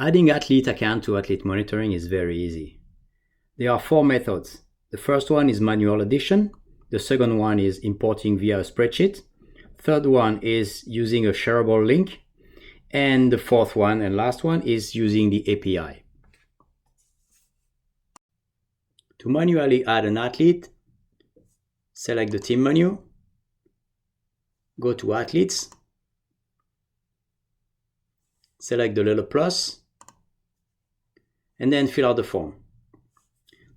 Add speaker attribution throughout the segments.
Speaker 1: Adding athlete account to athlete monitoring is very easy. There are 4 methods. The first one is manual addition. The second one is importing via a spreadsheet. Third one is using a shareable link. And the fourth one and last one is using the API. To manually add an athlete, select the team menu, go to athletes, select the little plus, and then fill out the form.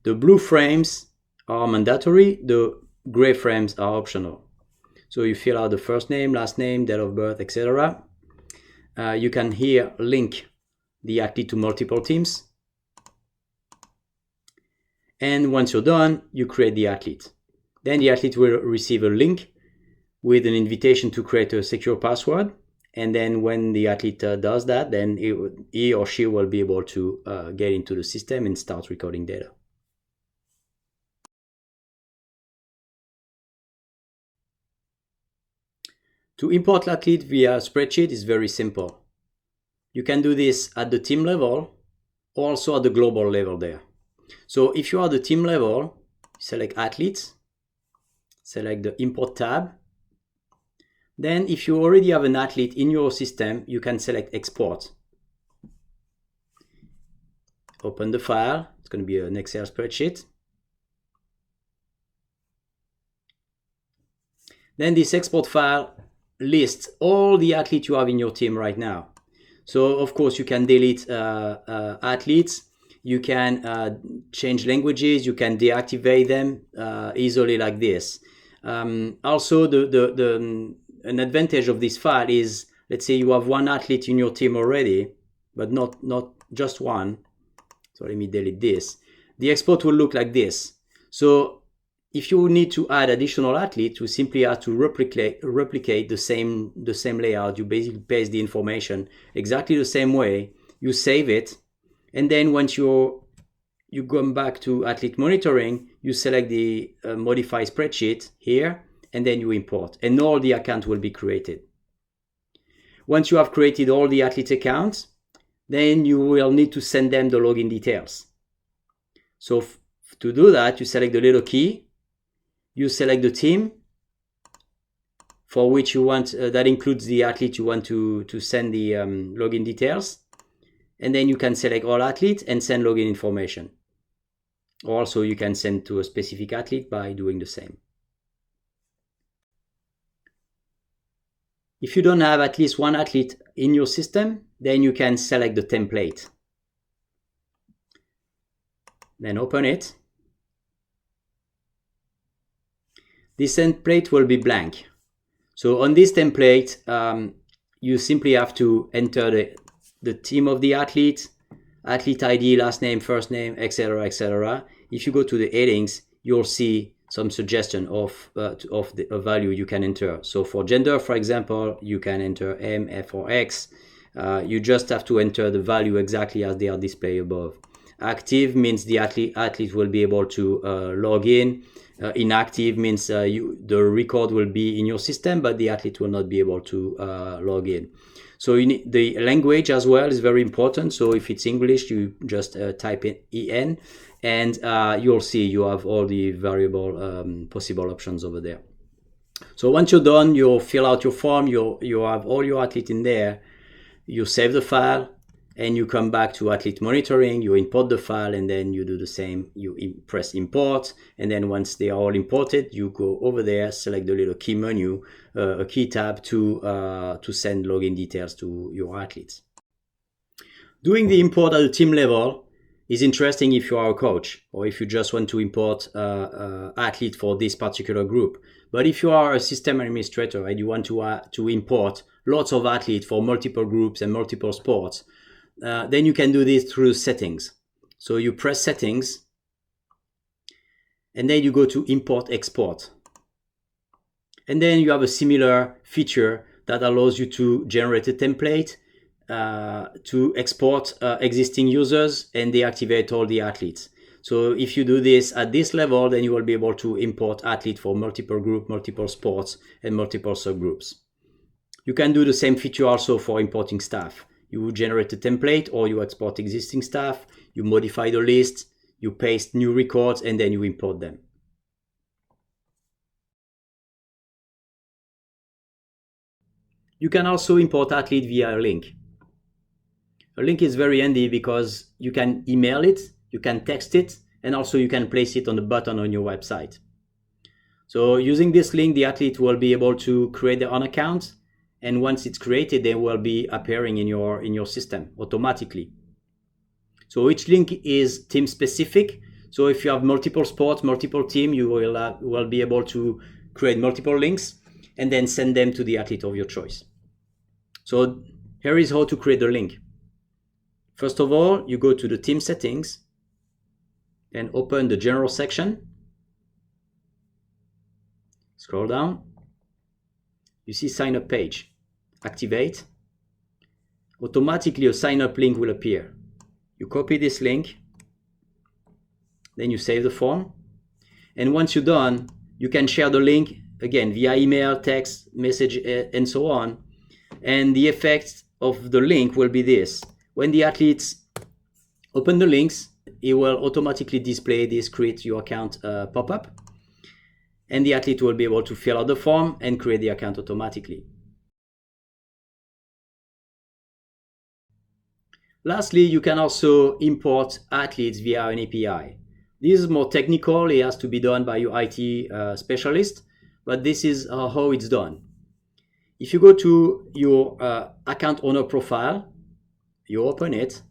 Speaker 1: The blue frames are mandatory, the gray frames are optional. So you fill out the first name, last name, date of birth, etc. You can here link the athlete to multiple teams. And once you're done, you create the athlete. Then the athlete will receive a link with an invitation to create a secure password. And then when the athlete does that, then he or she will be able to get into the system and start recording data. To import athlete via spreadsheet is very simple. You can do this at the team level, or also at the global level there. So if you are at the team level, select athletes, select the import tab. Then if you already have an athlete in your system, you can select export. Open the file. It's going to be an Excel spreadsheet. Then this export file lists all the athletes you have in your team right now. So of course you can delete athletes. You can change languages. You can deactivate them easily like this. Also, an advantage of this file is, let's say you have one athlete in your team already, but not just one. So let me delete this. The export will look like this. So if you need to add additional athletes, you simply have to replicate the same layout. You basically paste the information exactly the same way. You save it, and then once you come back to athlete monitoring, you select the modify spreadsheet here, and then you import, and all the accounts will be created. Once you have created all the athlete accounts, then you will need to send them the login details. So to do that, you select the little key, you select the team for which you want, that includes the athlete you want to send the login details, and then you can select all athletes and send login information. Also, you can send to a specific athlete by doing the same. If you don't have at least one athlete in your system, then you can select the template. Then open it. This template will be blank. So on this template, you simply have to enter the team of the athlete, athlete ID, last name, first name, etc., etc. If you go to the headings, you'll see some suggestion of the value you can enter. So for gender, for example, you can enter M, F, or X. You just have to enter the value exactly as they are displayed above. Active means the athlete will be able to log in. Inactive means the record will be in your system, but the athlete will not be able to log in. So the language as well is very important. So if it's English, you just type in EN, and you'll see you have all the variable possible options over there. So once you're done, you'll fill out your form, you have all your athlete in there, you save the file, and you come back to athlete monitoring, you import the file, and then you do the same. You press import, and then once they are all imported, you go over there, select the little key menu, a key tab to send login details to your athletes. Doing the import at the team level is interesting if you are a coach or if you just want to import athlete for this particular group. But if you are a system administrator and you want to import lots of athletes for multiple groups and multiple sports, then you can do this through settings. So you press settings, and then you go to import export. And then you have a similar feature that allows you to generate a template, to export existing users and deactivate all the athletes. So if you do this at this level, then you will be able to import athletes for multiple groups, multiple sports, and multiple subgroups. You can do the same feature also for importing staff. You generate a template or you export existing stuff, you modify the list, you paste new records, and then you import them. You can also import athlete via a link. A link is very handy because you can email it, you can text it, and also you can place it on the button on your website. So using this link, the athlete will be able to create their own account, and once it's created, they will be appearing in your system automatically. So each link is team specific. So if you have multiple sports, multiple teams, you will be able to create multiple links and then send them to the athlete of your choice. So here is how to create a link. First of all, you go to the team settings and open the general section. Scroll down. You see sign up page. Activate. Automatically a sign up link will appear. You copy this link, then you save the form. And once you're done, you can share the link again via email, text, message, and so on. And the effect of the link will be this. When the athletes open the links, it will automatically display this create your account pop-up. And the athlete will be able to fill out the form and create the account automatically. Lastly, you can also import athletes via an API. This is more technical. It has to be done by your IT specialist, but this is how it's done. If you go to your account owner profile, you open it,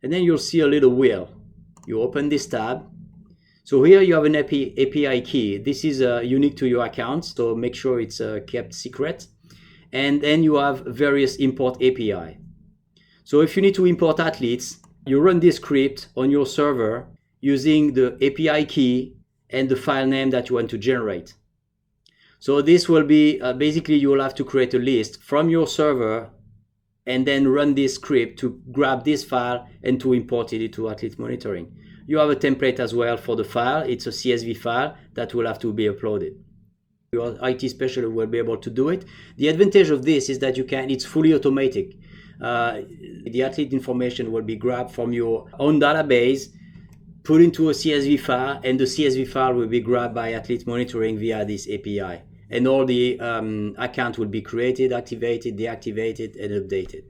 Speaker 1: and then you'll see a little wheel. You open this tab. So here you have an API key. This is unique to your account, so make sure it's kept secret. And then you have various import API. So if you need to import athletes, you run this script on your server using the API key and the file name that you want to generate. So this will be, basically you will have to create a list from your server and then run this script to grab this file and to import it into Athlete Monitoring. You have a template as well for the file. It's a CSV file that will have to be uploaded. Your IT specialist will be able to do it. The advantage of this is that it's fully automatic. The athlete information will be grabbed from your own database, put into a CSV file, and the CSV file will be grabbed by Athlete Monitoring via this API. And all the account will be created, activated, deactivated, and updated.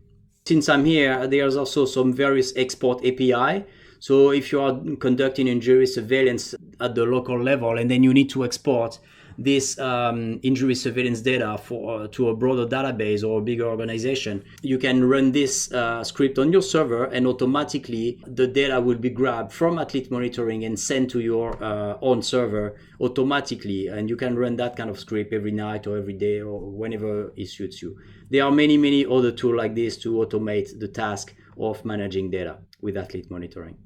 Speaker 1: Since I'm here, there's also some various export API. So if you are conducting injury surveillance at the local level and then you need to export this injury surveillance data to a broader database or a bigger organization, you can run this script on your server and automatically the data will be grabbed from Athlete Monitoring and sent to your own server automatically. And you can run that kind of script every night or every day or whenever it suits you. There are many other tools like this to automate the task of managing data with Athlete Monitoring.